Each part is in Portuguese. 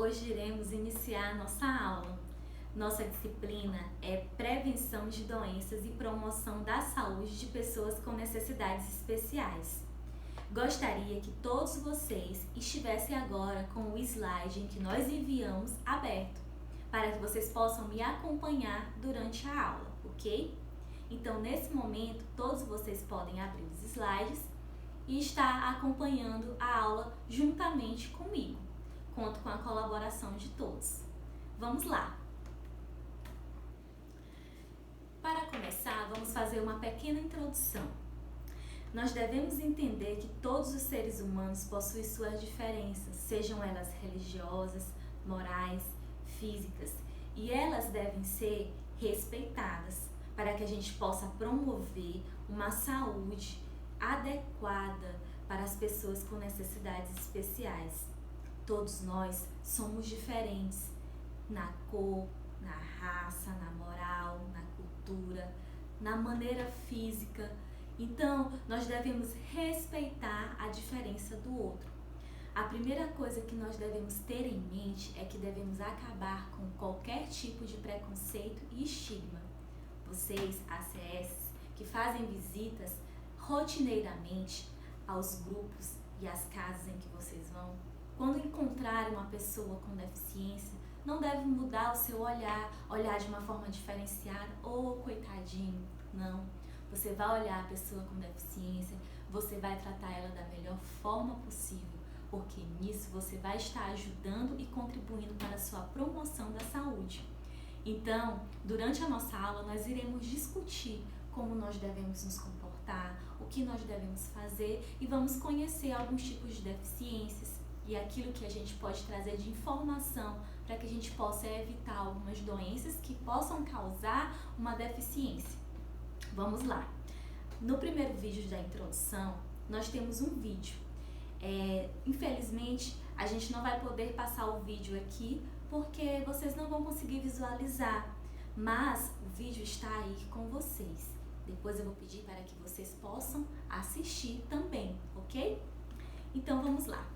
Hoje iremos iniciar a nossa aula. Nossa disciplina é Prevenção de Doenças e Promoção da Saúde de Pessoas com Necessidades Especiais. Gostaria que todos vocês estivessem agora com o slide em que nós enviamos aberto, para que vocês possam me acompanhar durante a aula, ok? Então, nesse momento, todos vocês podem abrir os slides e estar acompanhando a aula juntamente comigo. Conto com a colaboração de todos. Vamos lá! Para começar, vamos fazer uma pequena introdução. Nós devemos entender que todos os seres humanos possuem suas diferenças, sejam elas religiosas, morais, físicas, e elas devem ser respeitadas para que a gente possa promover uma saúde adequada para as pessoas com necessidades especiais. Todos nós somos diferentes na cor, na raça, na moral, na cultura, na maneira física. Então, nós devemos respeitar a diferença do outro. A primeira coisa que nós devemos ter em mente é que devemos acabar com qualquer tipo de preconceito e estigma. Vocês, ACS, que fazem visitas rotineiramente aos grupos e às casas em que vocês vão, quando encontrarem uma pessoa com deficiência, não deve mudar o seu olhar de uma forma diferenciada, coitadinho, não. Você vai olhar a pessoa com deficiência, você vai tratar ela da melhor forma possível, porque nisso você vai estar ajudando e contribuindo para a sua promoção da saúde. Então, durante a nossa aula, nós iremos discutir como nós devemos nos comportar, o que nós devemos fazer e vamos conhecer alguns tipos de deficiências e aquilo que a gente pode trazer de informação para que a gente possa evitar algumas doenças que possam causar uma deficiência. Vamos lá! No primeiro vídeo da introdução, nós temos um vídeo. Infelizmente, a gente não vai poder passar o vídeo aqui porque vocês não vão conseguir visualizar, mas o vídeo está aí com vocês. Depois eu vou pedir para que vocês possam assistir também, ok? Então vamos lá.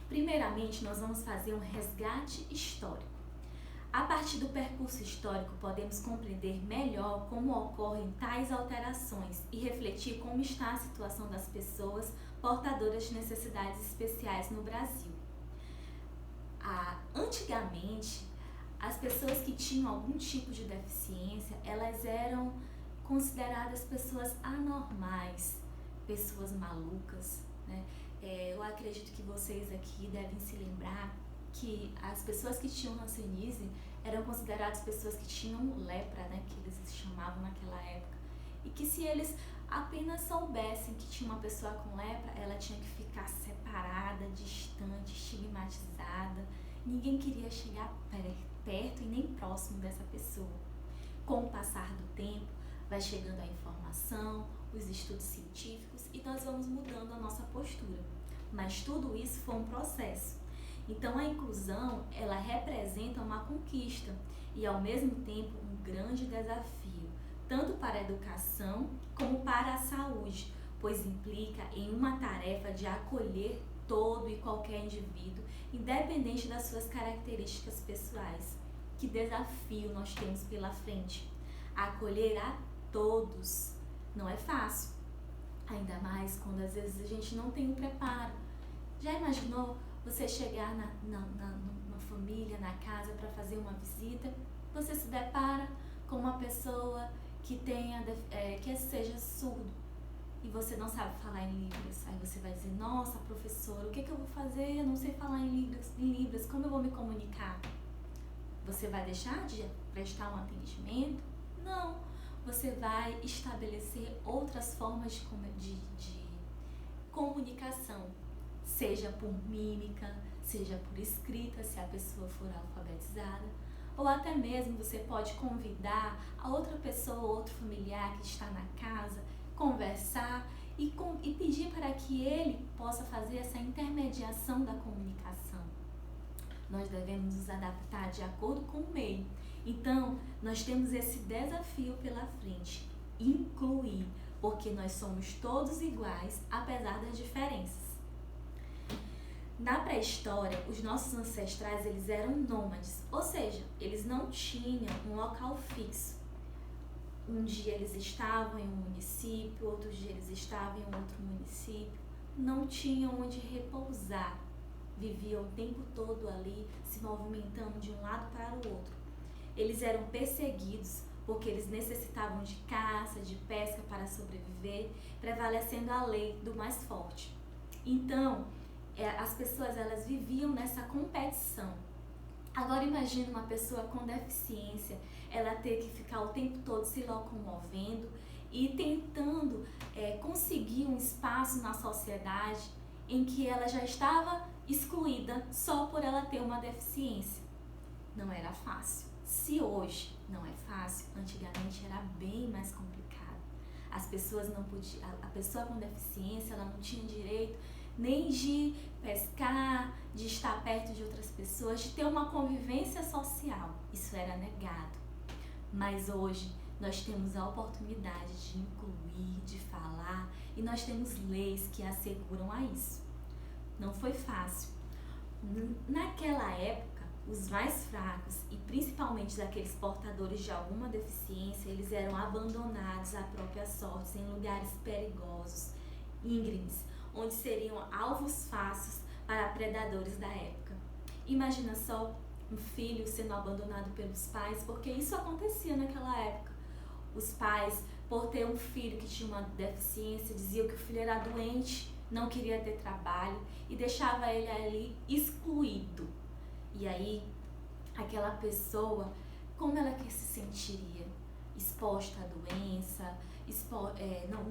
Primeiramente, nós vamos fazer um resgate histórico. A partir do percurso histórico, podemos compreender melhor como ocorrem tais alterações e refletir como está a situação das pessoas portadoras de necessidades especiais no Brasil. Antigamente, as pessoas que tinham algum tipo de deficiência, elas eram consideradas pessoas anormais, pessoas malucas, né? Eu acredito que vocês aqui devem se lembrar que as pessoas que tinham hanseníase eram consideradas pessoas que tinham lepra, né, que eles chamavam naquela época, e que se eles apenas soubessem que tinha uma pessoa com lepra, ela tinha que ficar separada, distante, estigmatizada. Ninguém queria chegar perto e nem próximo dessa pessoa. Com o passar do tempo, vai chegando a informação, os estudos científicos e nós vamos mudando a nossa postura. Mas tudo isso foi um processo. Então a inclusão, ela representa uma conquista e ao mesmo tempo um grande desafio, tanto para a educação como para a saúde, pois implica em uma tarefa de acolher todo e qualquer indivíduo, independente das suas características pessoais. Que desafio nós temos pela frente! Acolher a todos não é fácil, ainda mais quando às vezes a gente não tem o preparo. Já imaginou você chegar numa família, na casa para fazer uma visita, você se depara com uma pessoa que seja surdo e você não sabe falar em Libras. Aí você vai dizer, nossa professora, o que eu vou fazer? Eu não sei falar em Libras, como eu vou me comunicar? Você vai deixar de prestar um atendimento? Não, você vai estabelecer outras formas de comunicação, seja por mímica, seja por escrita, se a pessoa for alfabetizada, ou até mesmo você pode convidar a outra pessoa, outro familiar que está na casa, conversar e pedir para que ele possa fazer essa intermediação da comunicação. Nós devemos nos adaptar de acordo com o meio. Então, nós temos esse desafio pela frente, incluir, porque nós somos todos iguais, apesar das diferenças. Na pré-história, os nossos ancestrais, eles eram nômades, ou seja, eles não tinham um local fixo. Um dia eles estavam em um município, outro dia eles estavam em outro município, não tinham onde repousar, viviam o tempo todo ali, se movimentando de um lado para o outro. Eles eram perseguidos porque eles necessitavam de caça, de pesca para sobreviver, prevalecendo a lei do mais forte. Então, as pessoas elas viviam nessa competição. Agora imagine uma pessoa com deficiência, ela ter que ficar o tempo todo se locomovendo e tentando conseguir um espaço na sociedade em que ela já estava excluída só por ela ter uma deficiência. Não era fácil. Se hoje não é fácil, antigamente era bem mais complicado. As pessoas não podiam, a pessoa com deficiência, ela não tinha direito nem de pescar, de estar perto de outras pessoas, de ter uma convivência social. Isso era negado. Mas hoje nós temos a oportunidade de incluir, de falar, e nós temos leis que asseguram a isso. Não foi fácil. Naquela época, os mais fracos e principalmente aqueles portadores de alguma deficiência, eles eram abandonados à própria sorte em lugares perigosos, íngremes, onde seriam alvos fáceis para predadores da época. Imagina só um filho sendo abandonado pelos pais, porque isso acontecia naquela época. Os pais, por ter um filho que tinha uma deficiência, diziam que o filho era doente, não queria ter trabalho e deixava ele ali excluído. E aí, aquela pessoa, como ela que se sentiria? Exposta à doença,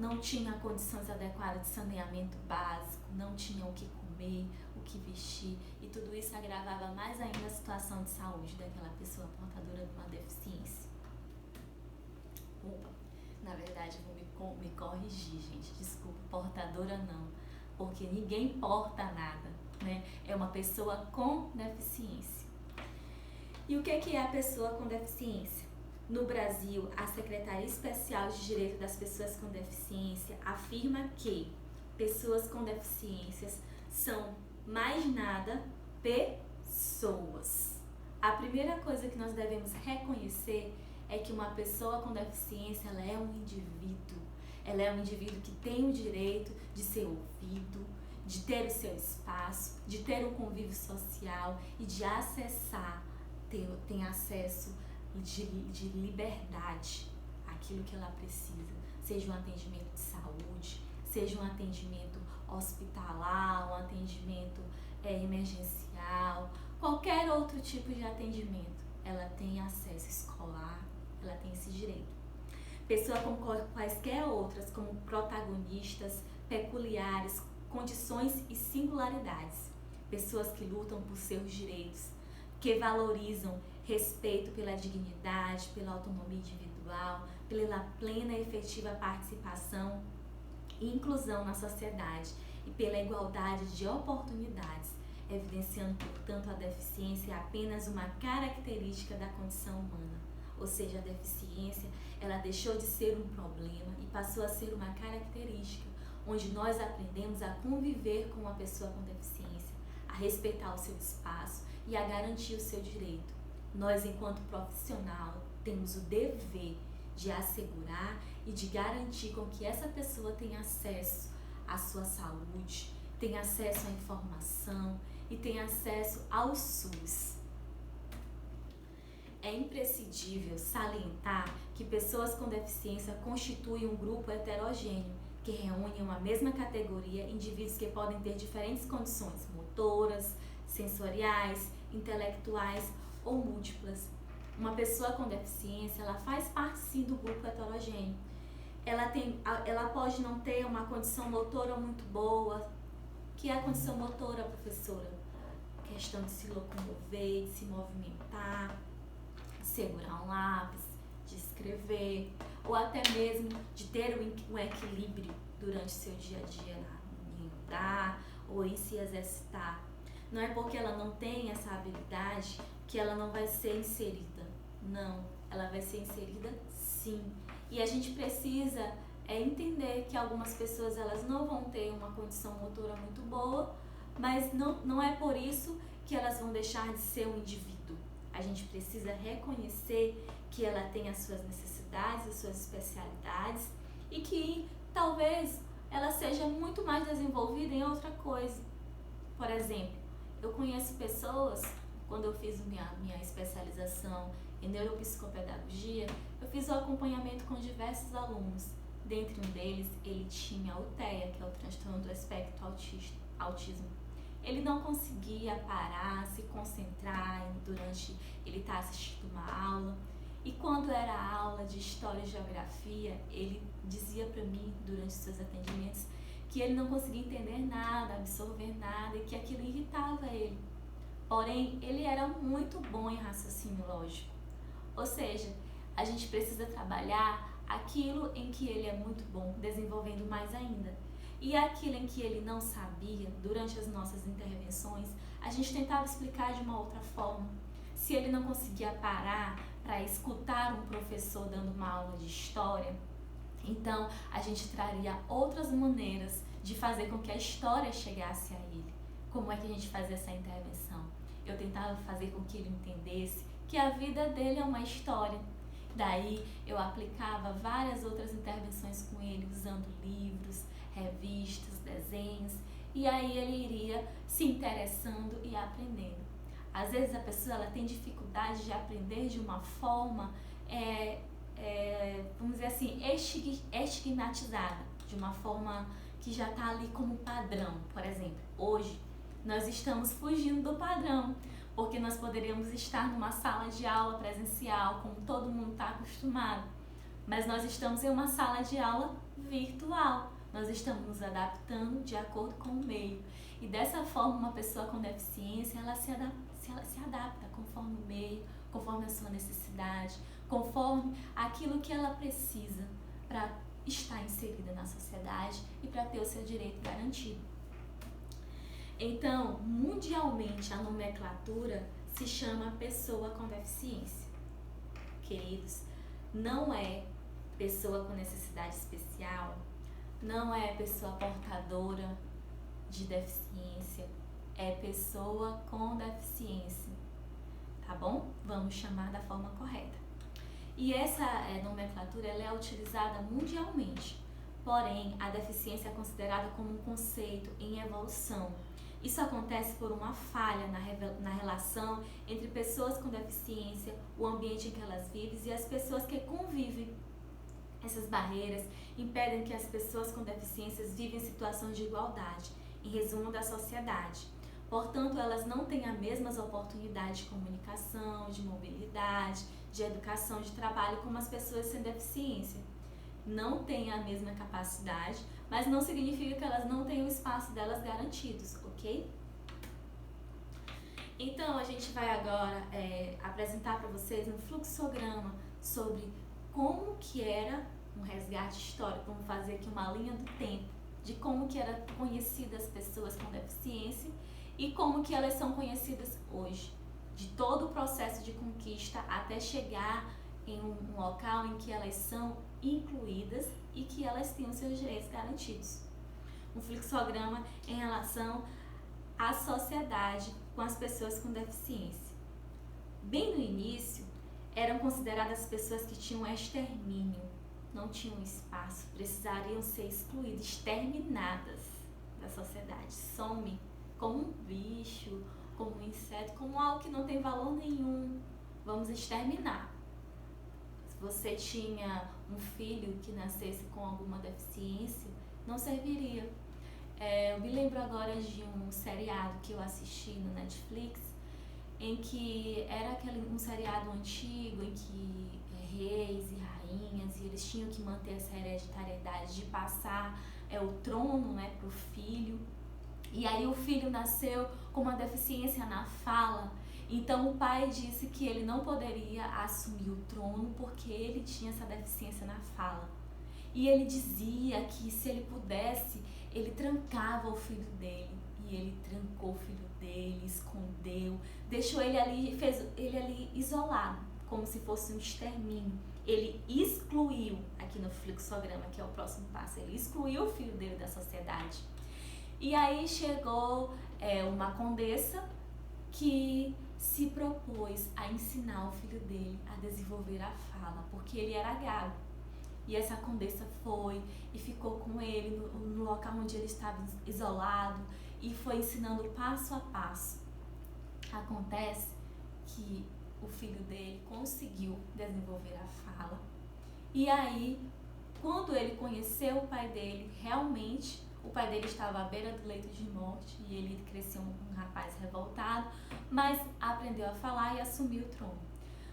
não tinha condições adequadas de saneamento básico, não tinha o que comer, o que vestir, e tudo isso agravava mais ainda a situação de saúde daquela pessoa portadora de uma deficiência. Opa, na verdade vou me corrigir, gente, desculpa, portadora não, porque ninguém porta nada, né? É uma pessoa com deficiência. E o que é a pessoa com deficiência? No Brasil, a Secretaria Especial de Direito das Pessoas com Deficiência afirma que pessoas com deficiências são mais nada pessoas. A primeira coisa que nós devemos reconhecer é que uma pessoa com deficiência, ela é um indivíduo. Ela é um indivíduo que tem o direito de ser ouvido, de ter o seu espaço, de ter um convívio social e de acessar, tem acesso de liberdade àquilo que ela precisa, seja um atendimento de saúde, seja um atendimento hospitalar, um atendimento emergencial, qualquer outro tipo de atendimento, ela tem acesso escolar, ela tem esse direito. Pessoa com quaisquer outras, como protagonistas peculiares, condições e singularidades, pessoas que lutam por seus direitos, que valorizam respeito pela dignidade, pela autonomia individual, pela plena e efetiva participação e inclusão na sociedade e pela igualdade de oportunidades, evidenciando, portanto, a deficiência é apenas uma característica da condição humana. Ou seja, a deficiência, ela deixou de ser um problema e passou a ser uma característica, onde nós aprendemos a conviver com uma pessoa com deficiência, a respeitar o seu espaço e a garantir o seu direito. Nós, enquanto profissional, temos o dever de assegurar e de garantir com que essa pessoa tenha acesso à sua saúde, tenha acesso à informação e tenha acesso ao SUS. É imprescindível salientar que pessoas com deficiência constituem um grupo heterogêneo, que reúne uma mesma categoria indivíduos que podem ter diferentes condições motoras, sensoriais, intelectuais ou múltiplas. Uma pessoa com deficiência, ela faz parte sim do grupo heterogêneo. Ela pode não ter uma condição motora muito boa. O que é a condição motora, professora? Questão de se locomover, de se movimentar, de segurar um lápis, de escrever, ou até mesmo de ter um equilíbrio durante seu dia a dia em andar ou em se exercitar. Não é porque ela não tem essa habilidade que ela não vai ser inserida. Não, ela vai ser inserida sim. E a gente precisa entender que algumas pessoas elas não vão ter uma condição motora muito boa, mas não é por isso que elas vão deixar de ser um indivíduo. A gente precisa reconhecer que ela tem as suas necessidades, as suas especialidades e que talvez ela seja muito mais desenvolvida em outra coisa. Por exemplo, eu conheço pessoas, quando eu fiz minha especialização em neuropsicopedagogia, eu fiz o acompanhamento com diversos alunos. Dentre um deles, ele tinha o TEA, que é o transtorno do espectro autismo. Ele não conseguia parar, se concentrar durante ele estar assistindo uma aula. E quando era aula de História e Geografia, ele dizia para mim, durante seus atendimentos, que ele não conseguia entender nada, absorver nada e que aquilo irritava ele. Porém, ele era muito bom em raciocínio lógico. Ou seja, a gente precisa trabalhar aquilo em que ele é muito bom, desenvolvendo mais ainda. E aquilo em que ele não sabia, durante as nossas intervenções, a gente tentava explicar de uma outra forma. Se ele não conseguia parar para escutar um professor dando uma aula de história, então a gente traria outras maneiras de fazer com que a história chegasse a ele. Como é que a gente fazia essa intervenção? Eu tentava fazer com que ele entendesse que a vida dele é uma história. Daí eu aplicava várias outras intervenções com ele, usando livros, revistas, desenhos, e aí ele iria se interessando e aprendendo. Às vezes a pessoa ela tem dificuldade de aprender de uma forma, vamos dizer assim, estigmatizada, de uma forma que já está ali como padrão. Por exemplo, hoje nós estamos fugindo do padrão, porque nós poderíamos estar numa sala de aula presencial, como todo mundo está acostumado, mas nós estamos em uma sala de aula virtual. Nós estamos nos adaptando de acordo com o meio. E dessa forma, uma pessoa com deficiência, ela se adapta conforme o meio, conforme a sua necessidade, conforme aquilo que ela precisa para estar inserida na sociedade e para ter o seu direito garantido. Então, mundialmente, a nomenclatura se chama pessoa com deficiência. Queridos, não é pessoa com necessidade especial, não é pessoa portadora de deficiência, é pessoa com deficiência, tá bom? Vamos chamar da forma correta. E essa nomenclatura ela é utilizada mundialmente, porém a deficiência é considerada como um conceito em evolução. Isso acontece por uma falha na relação entre pessoas com deficiência, o ambiente em que elas vivem e as pessoas que convivem. Essas barreiras impedem que as pessoas com deficiências vivem situações de igualdade, em resumo, da sociedade. Portanto, elas não têm as mesmas oportunidades de comunicação, de mobilidade, de educação, de trabalho como as pessoas sem deficiência. Não têm a mesma capacidade, mas não significa que elas não tenham o espaço delas garantidos, ok? Então, a gente vai agora apresentar para vocês um fluxograma sobre como que era um resgate histórico. Vamos fazer aqui uma linha do tempo de como que era conhecidas as pessoas com deficiência e como que elas são conhecidas hoje, de todo o processo de conquista até chegar em um local em que elas são incluídas e que elas tenham seus direitos garantidos. Um fluxograma em relação à sociedade com as pessoas com deficiência. Bem no início, eram consideradas pessoas que tinham extermínio, não tinham espaço, precisariam ser excluídas, exterminadas da sociedade. Some como um bicho, como um inseto, como algo que não tem valor nenhum. Vamos exterminar. Se você tinha um filho que nascesse com alguma deficiência, não serviria. Eu me lembro agora de um seriado que eu assisti no Netflix, em que era um seriado antigo em que reis e rainhas, e eles tinham que manter essa hereditariedade de passar o trono, né, para o filho. E aí o filho nasceu com uma deficiência na fala, então o pai disse que ele não poderia assumir o trono porque ele tinha essa deficiência na fala. E ele dizia que se ele pudesse, ele trancava o filho dele. E ele trancou o filho dele, escondeu, deixou ele ali, fez ele ali isolado, como se fosse um extermínio. Ele excluiu, aqui no fluxograma, que é o próximo passo, ele excluiu o filho dele da sociedade. E aí chegou é uma condessa que se propôs a ensinar o filho dele a desenvolver a fala, porque ele era gago. E essa condessa foi e ficou com ele no local onde ele estava isolado e foi ensinando passo a passo. Acontece que o filho dele conseguiu desenvolver a fala. E aí, quando ele conheceu o pai dele, realmente o pai dele estava à beira do leito de morte e ele cresceu um rapaz revoltado, mas aprendeu a falar e assumiu o trono.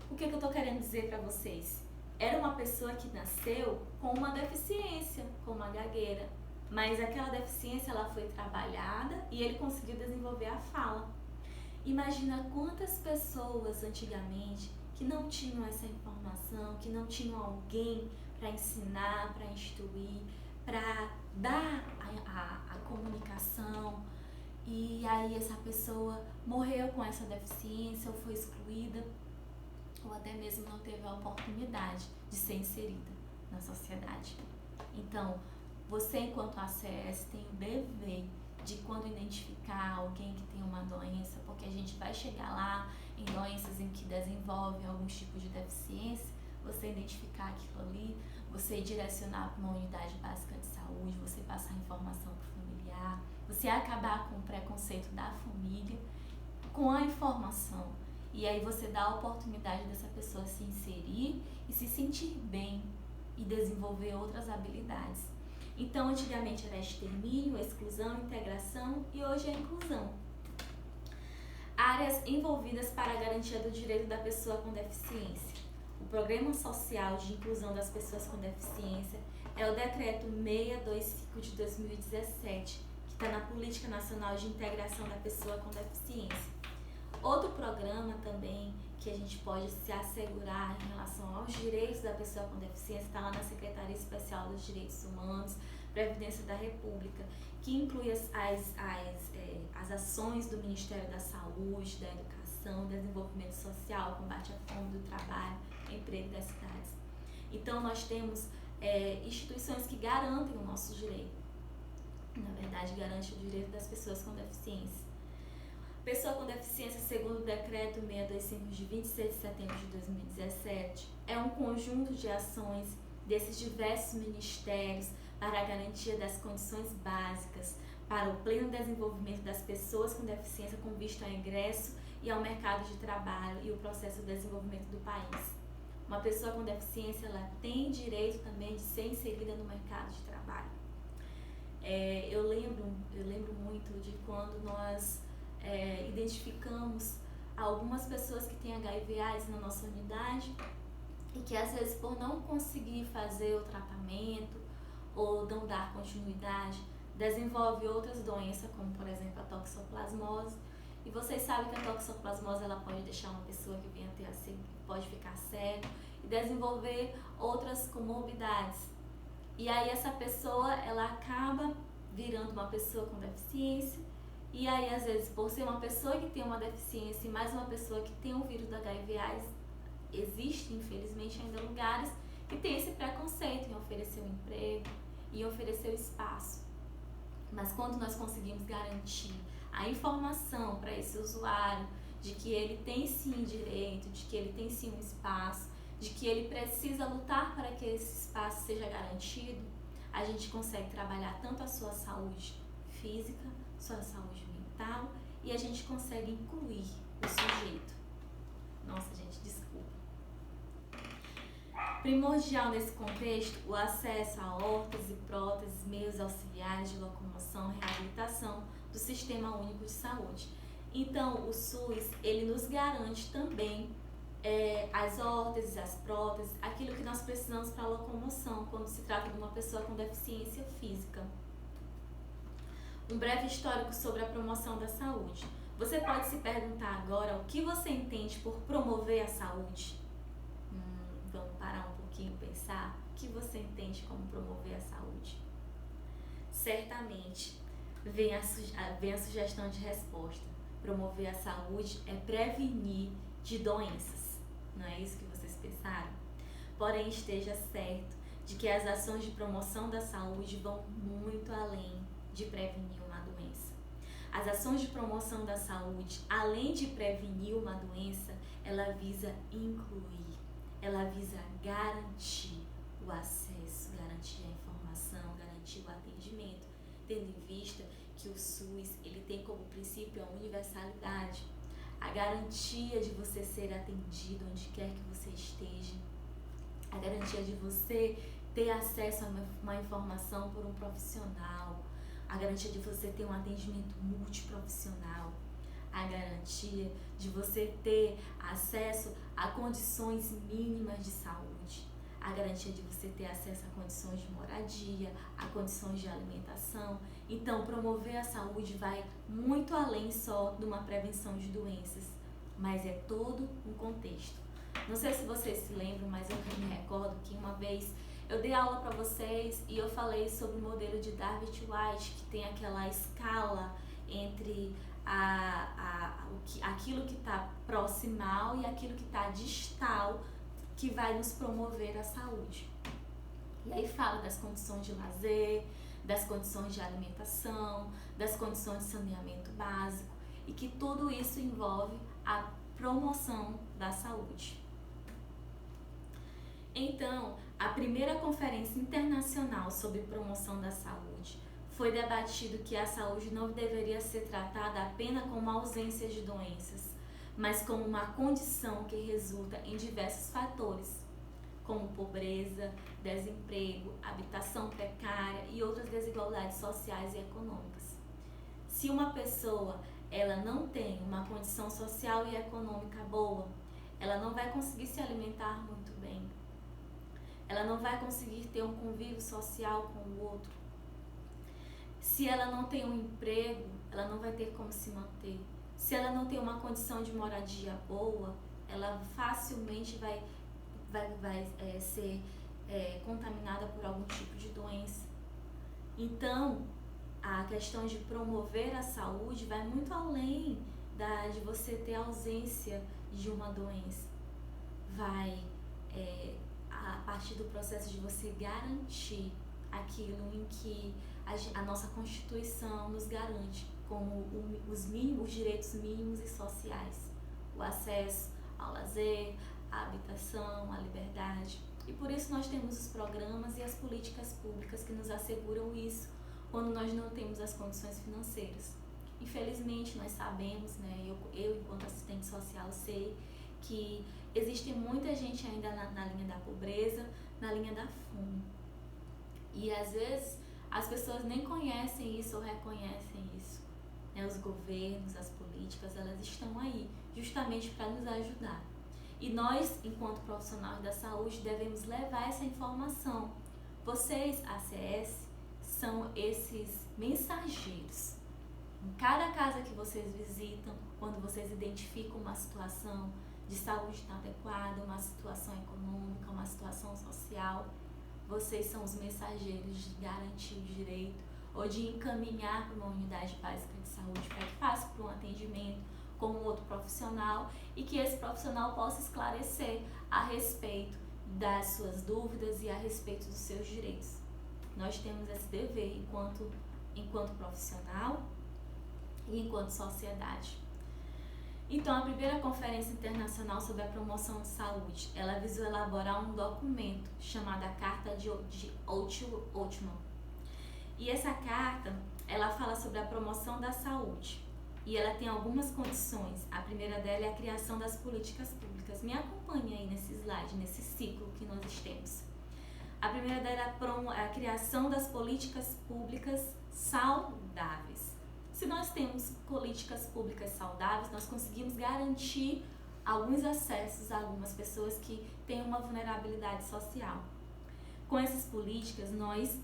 O que eu estou querendo dizer para vocês? Era uma pessoa que nasceu com uma deficiência, com uma gagueira, mas aquela deficiência ela foi trabalhada e ele conseguiu desenvolver a fala. Imagina quantas pessoas antigamente que não tinham essa informação, que não tinham alguém para ensinar, para instruir, para dar a comunicação, e aí essa pessoa morreu com essa deficiência ou foi excluída, ou até mesmo não teve a oportunidade de ser inserida na sociedade. Então, você enquanto ACS tem o dever de, quando identificar alguém que tem uma doença, porque a gente vai chegar lá em doenças em que desenvolvem alguns tipos de deficiência, você identificar aquilo ali, você direcionar para uma unidade básica de saúde, você passar informação para o familiar, você acabar com o preconceito da família com a informação. E aí você dá a oportunidade dessa pessoa se inserir e se sentir bem e desenvolver outras habilidades. Então, antigamente era extermínio, exclusão, integração e hoje é inclusão. Áreas envolvidas para a garantia do direito da pessoa com deficiência. O Programa Social de Inclusão das Pessoas com Deficiência é o Decreto 625 de 2017, que está na Política Nacional de Integração da Pessoa com Deficiência. Outro programa também que a gente pode se assegurar em relação aos direitos da pessoa com deficiência está lá na Secretaria Especial dos Direitos Humanos, Previdência da República, que inclui as ações do Ministério da Saúde, da Educação, Desenvolvimento Social, combate à fome, do trabalho, emprego das cidades. Então, nós temos instituições que garantem o nosso direito. Na verdade, garante o direito das pessoas com deficiência. Pessoa com deficiência, segundo o Decreto 625 de 26 de setembro de 2017, é um conjunto de ações desses diversos ministérios para a garantia das condições básicas para o pleno desenvolvimento das pessoas com deficiência com vista ao ingresso e ao mercado de trabalho e o processo de desenvolvimento do país. Uma pessoa com deficiência ela tem direito também de ser inserida no mercado de trabalho. Eu lembro muito de quando nós identificamos algumas pessoas que têm HIV/AIDS na nossa unidade e que às vezes por não conseguir fazer o tratamento ou não dar continuidade, desenvolve outras doenças, como por exemplo a toxoplasmose. E vocês sabem que a toxoplasmose ela pode deixar uma pessoa que venha ter pode ficar cego e desenvolver outras comorbidades. E aí essa pessoa ela acaba virando uma pessoa com deficiência. E aí, às vezes, por ser uma pessoa que tem uma deficiência e mais uma pessoa que tem o vírus da HIV/AIDS, existe, infelizmente, ainda lugares que tem esse preconceito em oferecer um emprego e oferecer o espaço. Mas quando nós conseguimos garantir a informação para esse usuário de que ele tem sim direito, de que ele tem sim um espaço, de que ele precisa lutar para que esse espaço seja garantido, a gente consegue trabalhar tanto a sua saúde física, sua saúde mental, e a gente consegue incluir o sujeito. Nossa, gente, desculpa. Primordial nesse contexto, o acesso a órteses e próteses, meios auxiliares de locomoção e reabilitação do Sistema Único de Saúde. Então, o SUS, ele nos garante também as órteses, as próteses, aquilo que nós precisamos para a locomoção, quando se trata de uma pessoa com deficiência física. Um breve histórico sobre a promoção da saúde. Você pode se perguntar agora o que você entende por promover a saúde? Vamos parar um pouquinho e pensar o que você entende como promover a saúde. Certamente vem a sugestão de resposta. Promover a saúde é prevenir de doenças. Não é isso que vocês pensaram? Porém, esteja certo de que as ações de promoção da saúde vão muito além de prevenir uma doença. As ações de promoção da saúde, além de prevenir uma doença, ela visa incluir, ela visa garantir o acesso, garantir a informação, garantir o atendimento, tendo em vista que o SUS ele tem como princípio a universalidade, a garantia de você ser atendido onde quer que você esteja, a garantia de você ter acesso a uma informação por um profissional, a garantia de você ter um atendimento multiprofissional, a garantia de você ter acesso a condições mínimas de saúde, a garantia de você ter acesso a condições de moradia, a condições de alimentação. Então, promover a saúde vai muito além só de uma prevenção de doenças, mas é todo um contexto. Não sei se vocês se lembram, mas eu me recordo que uma vez eu dei aula para vocês e eu falei sobre o modelo de Darby-White, que tem aquela escala entre aquilo que está proximal e aquilo que está distal, que vai nos promover a saúde. E aí fala das condições de lazer, das condições de alimentação, das condições de saneamento básico, e que tudo isso envolve a promoção da saúde. Então, a primeira conferência internacional sobre promoção da saúde foi debatido que a saúde não deveria ser tratada apenas como ausência de doenças, mas como uma condição que resulta em diversos fatores, como pobreza, desemprego, habitação precária e outras desigualdades sociais e econômicas. Se uma pessoa ela não tem uma condição social e econômica boa, ela não vai conseguir se alimentar muito bem, ela não vai conseguir ter um convívio social com o outro. Se ela não tem um emprego, ela não vai ter como se manter. Se ela não tem uma condição de moradia boa, ela facilmente vai ser contaminada por algum tipo de doença. Então, a questão de promover a saúde vai muito além de você ter ausência de uma doença. Vai a partir do processo de você garantir aquilo em que a nossa Constituição nos garante, como os direitos mínimos e sociais, o acesso ao lazer, à habitação, à liberdade. E por isso nós temos os programas e as políticas públicas que nos asseguram isso quando nós não temos as condições financeiras. Infelizmente nós sabemos, eu enquanto assistente social sei que existe muita gente ainda na linha da pobreza, na linha da fome. E às vezes as pessoas nem conhecem isso ou reconhecem isso. Os governos, as políticas, elas estão aí justamente para nos ajudar. E nós, enquanto profissionais da saúde, devemos levar essa informação. Vocês, ACS, são esses mensageiros. Em cada casa que vocês visitam, quando vocês identificam uma situação de saúde inadequada, uma situação econômica, uma situação social, vocês são os mensageiros de garantir o direito ou de encaminhar para uma unidade básica de saúde para que passe por um atendimento com um outro profissional e que esse profissional possa esclarecer a respeito das suas dúvidas e a respeito dos seus direitos. Nós temos esse dever enquanto profissional e enquanto sociedade. Então, a primeira Conferência Internacional sobre a Promoção de Saúde, ela visou elaborar um documento chamado a Carta de Outman. E essa carta, ela fala sobre a promoção da saúde. E ela tem algumas condições. A primeira dela é a criação das políticas públicas. Me acompanhe aí nesse slide, nesse ciclo que nós temos. A primeira dela é a criação das políticas públicas saudáveis. Se nós temos políticas públicas saudáveis, nós conseguimos garantir alguns acessos a algumas pessoas que têm uma vulnerabilidade social. Com essas políticas, nós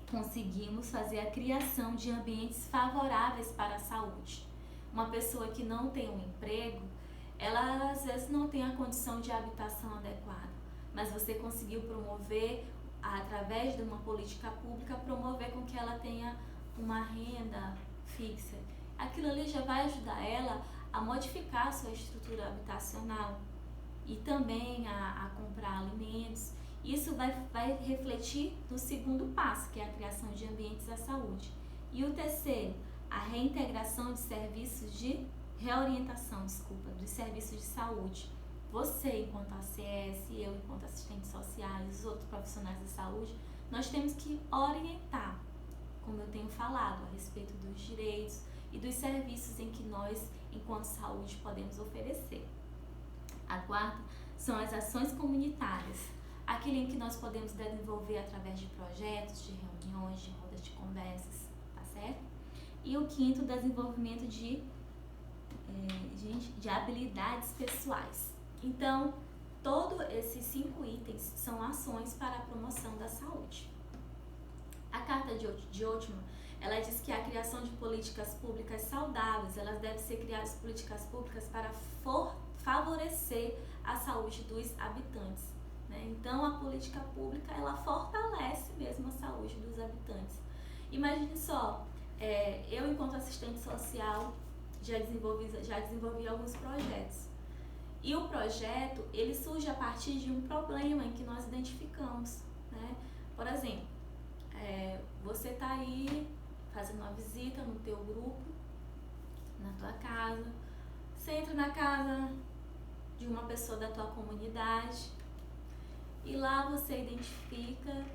conseguimos fazer a criação de ambientes favoráveis para a saúde. Uma pessoa que não tem um emprego, ela às vezes não tem a condição de habitação adequada, mas você conseguiu promover, através de uma política pública, promover com que ela tenha uma renda fixa. Aquilo ali já vai ajudar ela a modificar a sua estrutura habitacional e também a comprar alimentos. Isso vai refletir no segundo passo, que é a criação de ambientes à saúde. E o terceiro, a reintegração de serviços de reorientação, dos serviços de saúde. Você, enquanto ACS, eu, enquanto assistente social, e os outros profissionais da saúde, nós temos que orientar, como eu tenho falado, a respeito dos direitos e dos serviços em que nós, enquanto saúde, podemos oferecer. A quarta são as ações comunitárias, aquele em que nós podemos desenvolver através de projetos, de reuniões, de rodas de conversas, tá certo? E o quinto, desenvolvimento de habilidades pessoais. Então, todos esses 5 itens são ações para a promoção da saúde. A Carta de Ottman, ela diz que a criação de políticas públicas saudáveis, elas devem ser criadas políticas públicas para favorecer a saúde dos habitantes, né? Então, a política pública, ela fortalece mesmo a saúde dos habitantes. Imagine só, eu, enquanto assistente social, já desenvolvi alguns projetos. E o projeto, ele surge a partir de um problema em que nós identificamos, né? Por exemplo, você está aí fazendo uma visita no teu grupo, na tua casa, você entra na casa de uma pessoa da tua comunidade e lá você identifica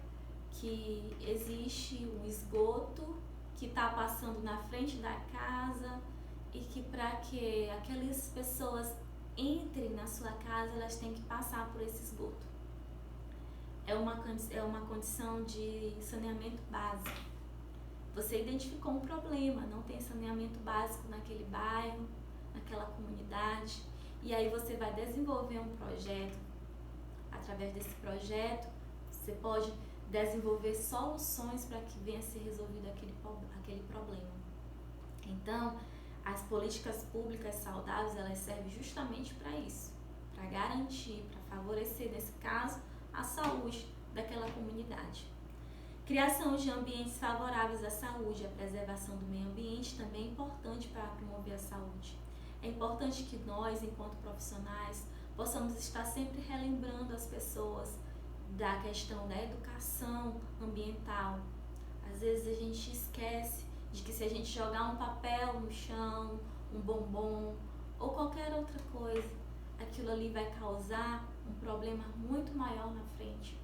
que existe um esgoto que está passando na frente da casa e que para que aquelas pessoas entrem na sua casa, elas têm que passar por esse esgoto. É uma condição de saneamento básico. Você identificou um problema, não tem saneamento básico naquele bairro, naquela comunidade, e aí você vai desenvolver um projeto. Através desse projeto, você pode desenvolver soluções para que venha a ser resolvido aquele problema. Então, as políticas públicas saudáveis, elas servem justamente para isso, para garantir, para favorecer, nesse caso, a saúde daquela comunidade. Criação de ambientes favoráveis à saúde e à preservação do meio ambiente também é importante para promover a saúde. É importante que nós, enquanto profissionais, possamos estar sempre relembrando as pessoas da questão da educação ambiental. Às vezes a gente esquece de que se a gente jogar um papel no chão, um bombom ou qualquer outra coisa, aquilo ali vai causar um problema muito maior na frente.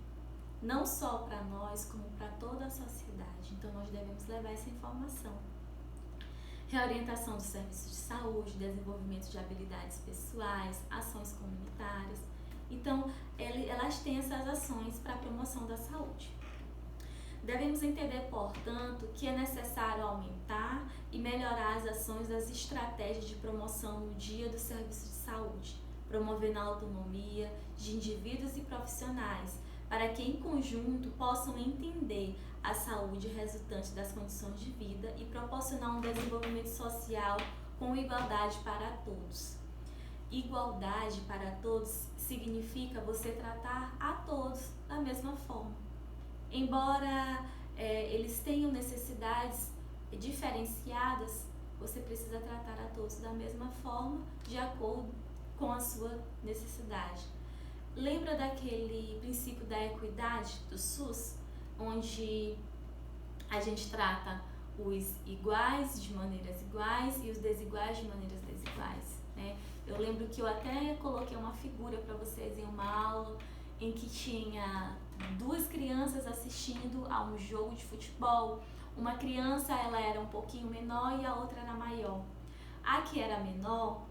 Não só para nós, como para toda a sociedade. Então nós devemos levar essa informação. Reorientação dos serviços de saúde, desenvolvimento de habilidades pessoais, ações comunitárias. Então, elas têm essas ações para a promoção da saúde. Devemos entender, portanto, que é necessário aumentar e melhorar as ações das estratégias de promoção no dia do serviço de saúde, promovendo a autonomia de indivíduos e profissionais, para que em conjunto possam entender a saúde resultante das condições de vida e proporcionar um desenvolvimento social com igualdade para todos. Igualdade para todos significa você tratar a todos da mesma forma. Embora eles tenham necessidades diferenciadas, você precisa tratar a todos da mesma forma, de acordo com a sua necessidade. Lembra daquele princípio da equidade do SUS, onde a gente trata os iguais de maneiras iguais e os desiguais de maneiras desiguais, né? Eu lembro que eu até coloquei uma figura para vocês em uma aula em que tinha 2 crianças assistindo a um jogo de futebol. Uma criança, ela era um pouquinho menor e a outra era maior. A que era menor,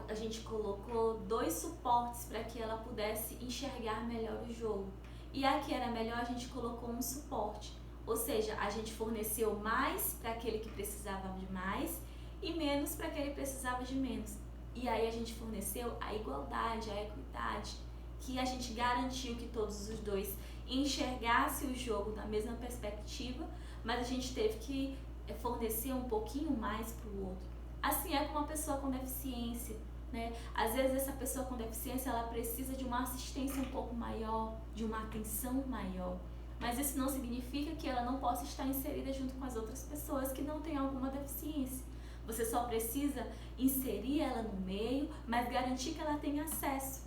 a gente colocou 2 suportes para que ela pudesse enxergar melhor o jogo. E a que era melhor, a gente colocou um suporte. Ou seja, a gente forneceu mais para aquele que precisava de mais e menos para aquele que precisava de menos. E aí a gente forneceu a igualdade, a equidade, que a gente garantiu que todos os 2 enxergassem o jogo da mesma perspectiva, mas a gente teve que fornecer um pouquinho mais para o outro. Assim é com uma pessoa com deficiência, né? Às vezes essa pessoa com deficiência, ela precisa de uma assistência um pouco maior, de uma atenção maior. Mas isso não significa que ela não possa estar inserida junto com as outras pessoas que não têm alguma deficiência. Você só precisa inserir ela no meio, mas garantir que ela tenha acesso,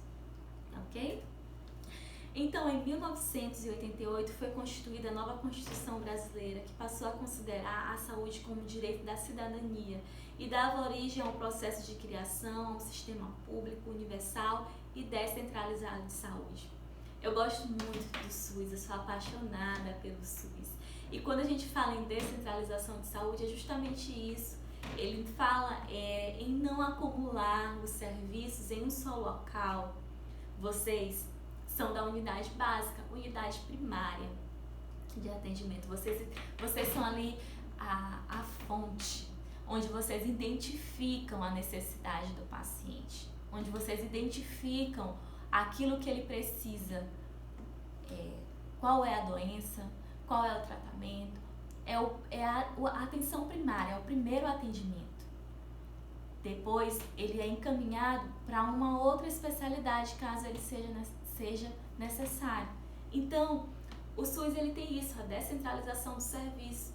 ok? Então, em 1988, foi constituída a nova Constituição Brasileira, que passou a considerar a saúde como direito da cidadania e dava origem ao processo de criação a um sistema público, universal e descentralizado de saúde. Eu gosto muito do SUS, eu sou apaixonada pelo SUS. E quando a gente fala em descentralização de saúde, é justamente isso. Ele fala em não acumular os serviços em um só local. Vocês são da unidade básica, unidade primária de atendimento. Vocês são ali a fonte, onde vocês identificam a necessidade do paciente, onde vocês identificam aquilo que ele precisa, qual é a doença, qual é o tratamento, a atenção primária, é o primeiro atendimento. Depois ele é encaminhado para uma outra especialidade, caso ele seja necessário. Então, o SUS ele tem isso, a descentralização do serviço.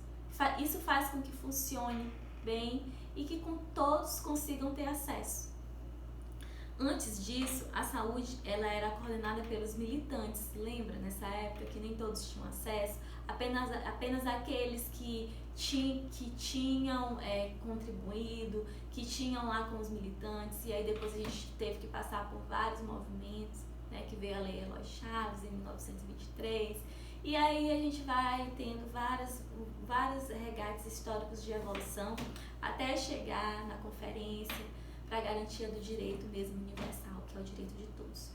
Isso faz com que funcione bem e que todos consigam ter acesso. Antes disso, a saúde ela era coordenada pelos militantes. Lembra, nessa época que nem todos tinham acesso? Apenas aqueles que tinham contribuído, que tinham lá com os militantes. E aí depois a gente teve que passar por vários movimentos, né, que veio a Lei Eloy Chaves em 1923. E aí a gente vai tendo vários regates históricos de evolução até chegar na Conferência para a Garantia do Direito mesmo universal, que é o direito de todos.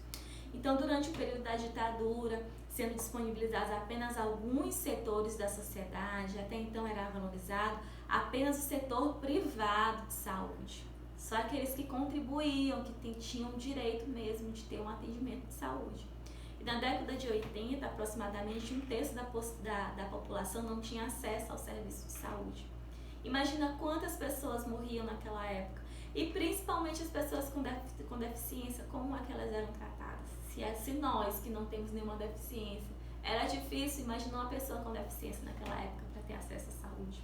Então, durante o período da ditadura, sendo disponibilizados apenas alguns setores da sociedade, até então era valorizado apenas o setor privado de saúde. Só aqueles que contribuíam, que tinham o direito mesmo de ter um atendimento de saúde. E na década de 80, aproximadamente um terço da população não tinha acesso ao serviço de saúde. Imagina quantas pessoas morriam naquela época. E principalmente as pessoas com deficiência, como é que elas eram tratadas? Se nós, que não temos nenhuma deficiência, era difícil, imagina uma pessoa com deficiência naquela época para ter acesso à saúde.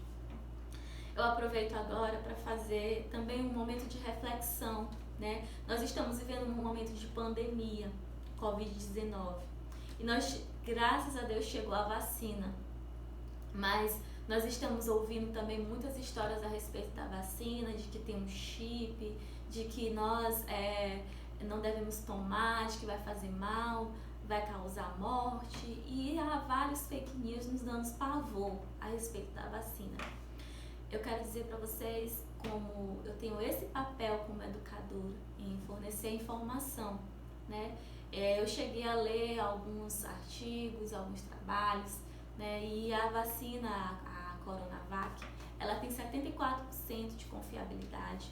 Eu aproveito agora para fazer também um momento de reflexão, né? Nós estamos vivendo um momento de pandemia, Covid-19, e graças a Deus, chegou a vacina, mas nós estamos ouvindo também muitas histórias a respeito da vacina, de que tem um chip, de que nós não devemos tomar, de que vai fazer mal, vai causar morte, e há vários fake news nos dando pavor a respeito da vacina. Eu quero dizer para vocês como eu tenho esse papel como educadora em fornecer informação, né? Eu cheguei a ler alguns artigos, alguns trabalhos, né? E a vacina, a Coronavac, ela tem 74% de confiabilidade.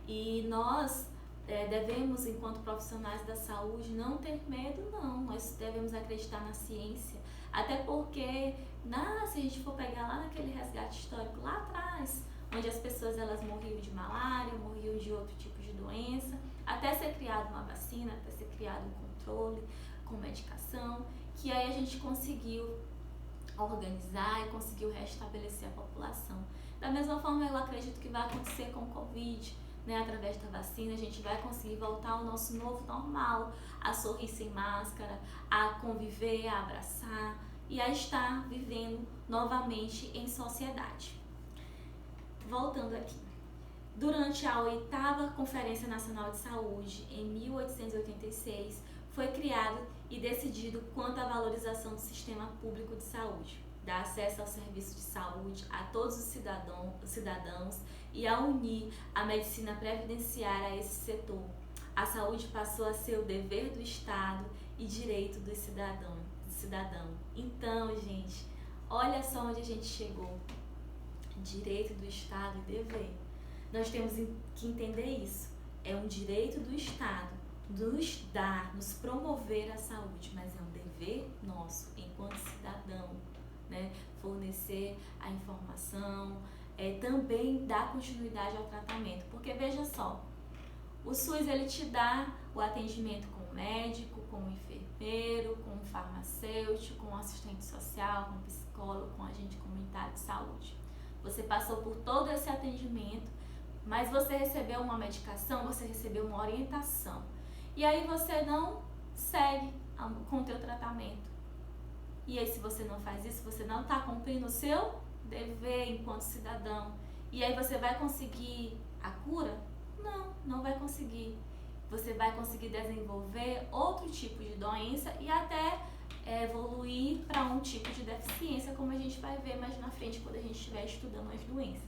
E nós devemos, enquanto profissionais da saúde, não ter medo, não. Nós devemos acreditar na ciência. Até porque, se a gente for pegar lá naquele resgate histórico lá atrás, onde as pessoas elas morriam de malária, morriam de outro tipo de doença, até ser criada uma vacina, até ser criado um controle com medicação, que aí a gente conseguiu organizar e conseguiu restabelecer a população. Da mesma forma, eu acredito que vai acontecer com o Covid, né? Através da vacina, a gente vai conseguir voltar ao nosso novo normal, a sorrir sem máscara, a conviver, a abraçar e a estar vivendo novamente em sociedade. Voltando aqui. Durante a 8ª Conferência Nacional de Saúde, em 1886, foi criado e decidido quanto à valorização do sistema público de saúde, dar acesso ao serviço de saúde a todos os cidadãos e a unir a medicina previdenciária a esse setor. A saúde passou a ser o dever do Estado e direito do cidadão. Então, gente, olha só onde a gente chegou. Direito do Estado e dever. Nós temos que entender isso. É um direito do Estado nos promover a saúde, mas é um dever nosso, enquanto cidadão, né? Fornecer a informação, também dar continuidade ao tratamento. Porque veja só, o SUS ele te dá o atendimento com o médico, com o enfermeiro, com o farmacêutico, com o assistente social, com o psicólogo, com o agente comunitário de saúde. Você passou por todo esse atendimento, mas você recebeu uma medicação, você recebeu uma orientação. E aí você não segue com o teu tratamento. E aí, se você não faz isso, você não está cumprindo o seu dever enquanto cidadão. E aí você vai conseguir a cura? Não, não vai conseguir. Você vai conseguir desenvolver outro tipo de doença e até evoluir para um tipo de deficiência, como a gente vai ver mais na frente quando a gente estiver estudando as doenças.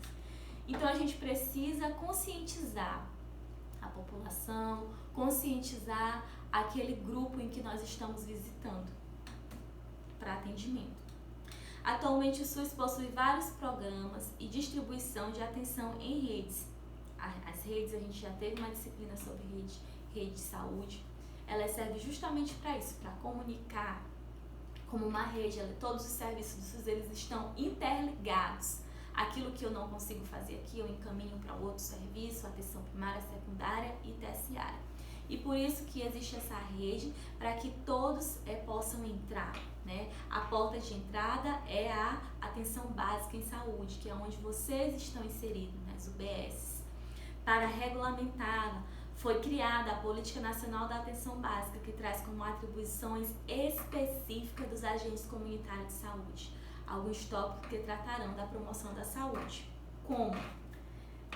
Então a gente precisa conscientizar a população, conscientizar aquele grupo em que nós estamos visitando para atendimento. Atualmente o SUS possui vários programas e distribuição de atenção em redes. As redes, a gente já teve uma disciplina sobre rede de saúde. Ela serve justamente para isso, para comunicar como uma rede. Todos os serviços do SUS, eles estão interligados. Aquilo que eu não consigo fazer aqui, eu encaminho para outro serviço, atenção primária, secundária e terciária. E por isso que existe essa rede, para que todos possam entrar, né? A porta de entrada é a atenção básica em saúde, que é onde vocês estão inseridos, nas UBS. Para regulamentá-la, foi criada a Política Nacional da Atenção Básica, que traz como atribuições específicas dos agentes comunitários de saúde alguns tópicos que tratarão da promoção da saúde, como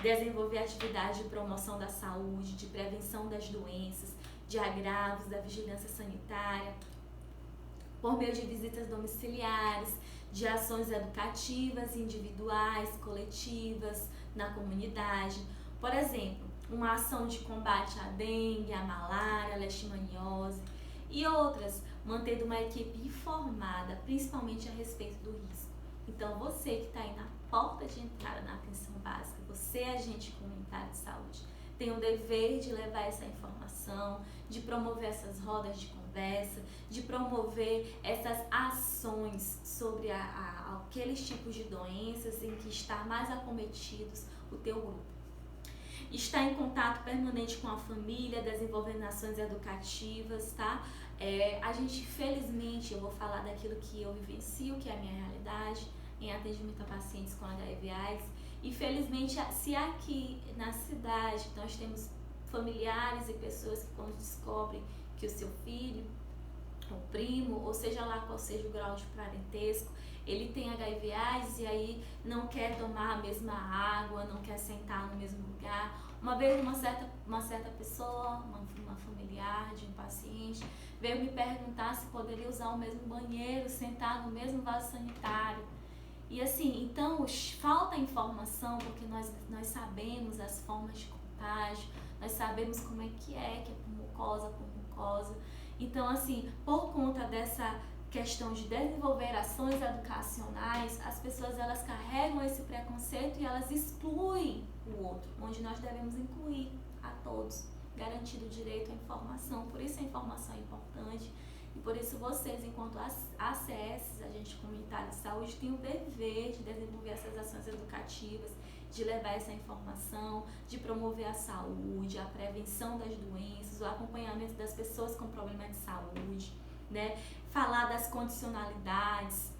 desenvolver atividade de promoção da saúde, de prevenção das doenças, de agravos, da vigilância sanitária, por meio de visitas domiciliares, de ações educativas, individuais, coletivas, na comunidade. Por exemplo, uma ação de combate à dengue, à malária, à leishmaniose e outras, mantendo uma equipe informada, principalmente a respeito do risco. Então, você que está aí na porta de entrada na atenção básica, você é agente comunitário de saúde, tem o dever de levar essa informação, de promover essas rodas de conversa, de promover essas ações sobre aqueles tipos de doenças em que está mais acometidos o teu grupo. Está em contato permanente com a família, desenvolvendo ações educativas, tá? A gente, felizmente, eu vou falar daquilo que eu vivencio, que é a minha realidade, em atendimento a pacientes com HIV/AIDS. E felizmente, se aqui na cidade nós temos familiares e pessoas que quando descobrem que o seu filho, o primo, ou seja lá qual seja o grau de parentesco, ele tem HIV/AIDS e aí não quer tomar a mesma água, não quer sentar no mesmo lugar. Uma vez uma certa pessoa, uma familiar de um paciente, veio me perguntar se poderia usar o mesmo banheiro, sentar no mesmo vaso sanitário. E assim, então falta informação, porque nós sabemos as formas de contágio, nós sabemos como é que é por mucosa. Então assim, por conta dessa questão de desenvolver ações educacionais, as pessoas elas carregam esse preconceito e elas excluem o outro, onde nós devemos incluir a todos, garantindo o direito à informação. Por isso a informação é importante e por isso vocês, enquanto ACS, agentes comunitários de saúde, têm o dever de desenvolver essas ações educativas, de levar essa informação, de promover a saúde, a prevenção das doenças, o acompanhamento das pessoas com problemas de saúde, né? Falar das condicionalidades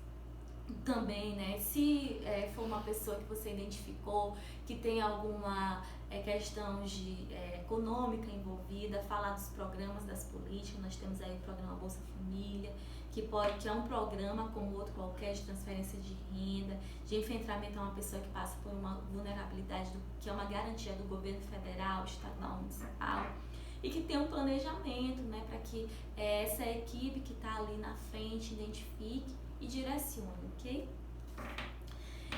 também, né? Se for uma pessoa que você identificou que tem alguma questão econômica envolvida, falar dos programas, das políticas. Nós temos aí o programa Bolsa Família, que é um programa como outro qualquer de transferência de renda, de enfrentamento a uma pessoa que passa por uma vulnerabilidade, que é uma garantia do governo federal, estadual, municipal, e que tem um planejamento, né, para que essa equipe que está ali na frente identifique e direcione, ok?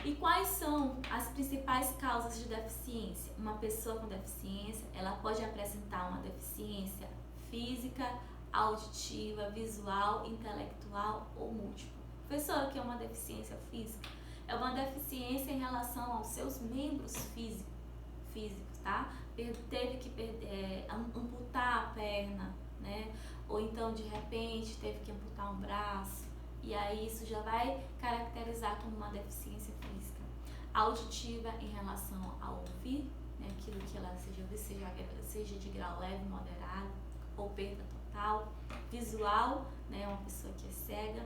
E quais são as principais causas de deficiência? Uma pessoa com deficiência, ela pode apresentar uma deficiência física, auditiva, visual, intelectual ou múltipla. Professora, o que é uma deficiência física? É uma deficiência em relação aos seus membros físicos, tá? Teve que amputar a perna, né? Ou então, de repente, teve que amputar um braço. E aí isso já vai caracterizar como uma deficiência física. Auditiva em relação ao ouvir, né? Aquilo que ela seja de grau leve, moderado ou perda total. Visual, né? Uma pessoa que é cega.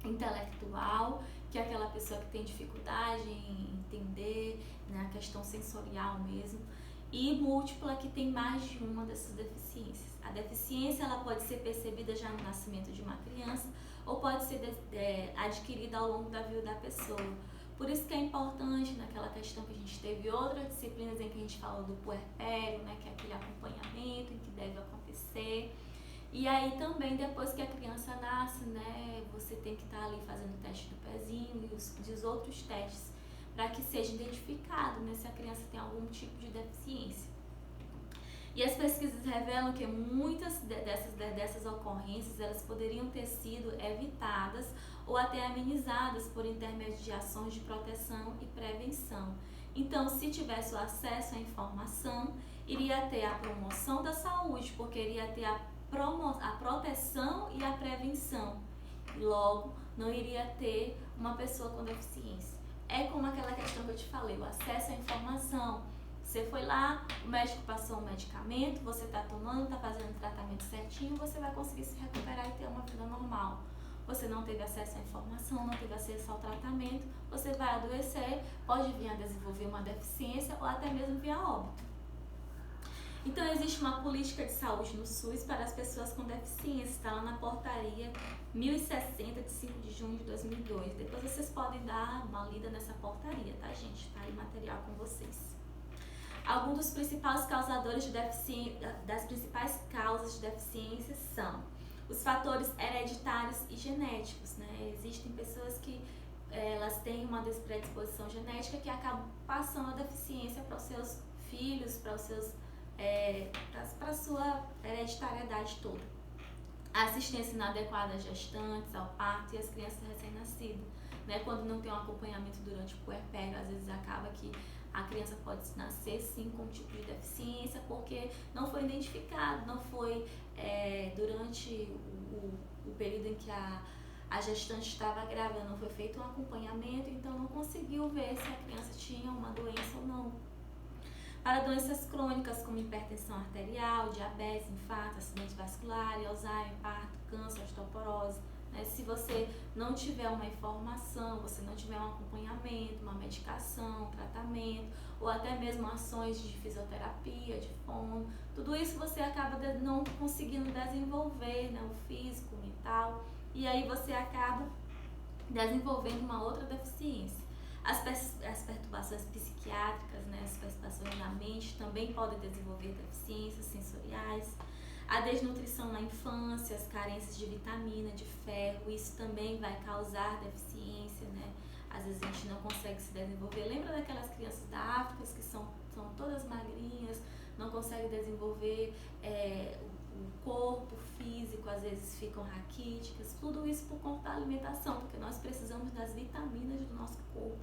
Intelectual, que é aquela pessoa que tem dificuldade em entender, né? A questão sensorial mesmo. e múltipla, que tem mais de uma dessas deficiências. A deficiência ela pode ser percebida já no nascimento de uma criança ou pode ser adquirida ao longo da vida da pessoa. Por isso que é importante, naquela questão que a gente teve outras disciplinas em que a gente falou do puerpério, né, que é aquele acompanhamento em que deve acontecer. E aí também depois que a criança nasce, né, você tem que estar ali fazendo o teste do pezinho e os outros testes para que seja identificado, né, se a criança tem algum tipo de deficiência. E as pesquisas revelam que muitas dessas ocorrências elas poderiam ter sido evitadas ou até amenizadas por intermédio de ações de proteção e prevenção. Então, se tivesse o acesso à informação, iria ter a promoção da saúde, porque iria ter a proteção e a prevenção. Logo, não iria ter uma pessoa com deficiência. É como aquela questão que eu te falei, o acesso à informação. Você foi lá, o médico passou um medicamento, você está tomando, está fazendo o tratamento certinho, você vai conseguir se recuperar e ter uma vida normal. Você não teve acesso à informação, não teve acesso ao tratamento, você vai adoecer, pode vir a desenvolver uma deficiência ou até mesmo vir a óbito. Então, existe uma política de saúde no SUS para as pessoas com deficiência, está lá na portaria 1060 de 5 de junho de 2002. Depois vocês podem dar uma lida nessa portaria, tá, gente? Tá aí material com vocês. Alguns dos principais causadores de deficiência, das principais causas de deficiência são os fatores hereditários e genéticos, né? Existem pessoas que elas têm uma predisposição genética que acabam passando a deficiência para os seus filhos, para a sua hereditariedade toda. A assistência inadequada às gestantes, ao parto e às crianças recém-nascidas, né? Quando não tem um acompanhamento durante o puerpério, às vezes acaba que a criança pode nascer sim com um tipo de deficiência porque não foi identificado, não foi durante o período em que a gestante estava grávida, não foi feito um acompanhamento, então não conseguiu ver se a criança tinha uma doença ou não. Para doenças crônicas como hipertensão arterial, diabetes, infarto, acidente vascular, Alzheimer, parto, câncer, osteoporose, se você não tiver uma informação, você não tiver um acompanhamento, uma medicação, um tratamento, ou até mesmo ações de fisioterapia, de fono, tudo isso você acaba não conseguindo desenvolver, né, o físico, o mental, e aí você acaba desenvolvendo uma outra deficiência. As perturbações psiquiátricas, né, as perturbações da mente também podem desenvolver deficiências sensoriais. A desnutrição na infância, as carências de vitamina, de ferro, isso também vai causar deficiência, né? Às vezes a gente não consegue se desenvolver. Lembra daquelas crianças da África que são todas magrinhas, não conseguem desenvolver o corpo físico, às vezes ficam raquíticas, tudo isso por conta da alimentação, porque nós precisamos das vitaminas do nosso corpo.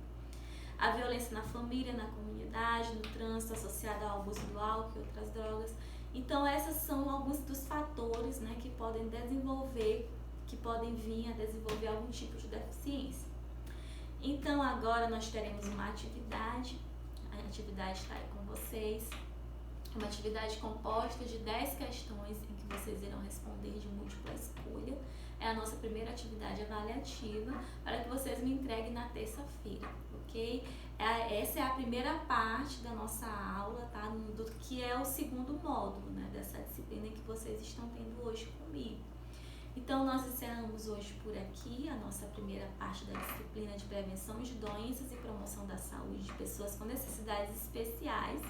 A violência na família, na comunidade, no trânsito associado ao abuso do álcool e outras drogas. Então, esses são alguns dos fatores, né, que podem vir a desenvolver algum tipo de deficiência. Então, agora nós teremos uma atividade, a atividade está aí com vocês, uma atividade composta de 10 questões em que vocês irão responder de múltipla escolha. É a nossa primeira atividade avaliativa para que vocês me entreguem na terça-feira, ok? Essa é a primeira parte da nossa aula, tá? Do que é o segundo módulo, né? Dessa disciplina que vocês estão tendo hoje comigo. Então, nós encerramos hoje por aqui a nossa primeira parte da disciplina de prevenção de doenças e promoção da saúde de pessoas com necessidades especiais.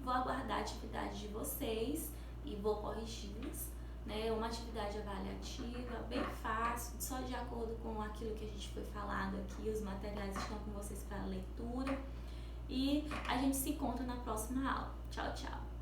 Vou aguardar a atividade de vocês e vou corrigi-las, né? Uma atividade avaliativa, bem fácil, só de acordo com aquilo que a gente foi falado aqui. Os materiais estão com vocês para leitura e a gente se encontra na próxima aula. Tchau, tchau!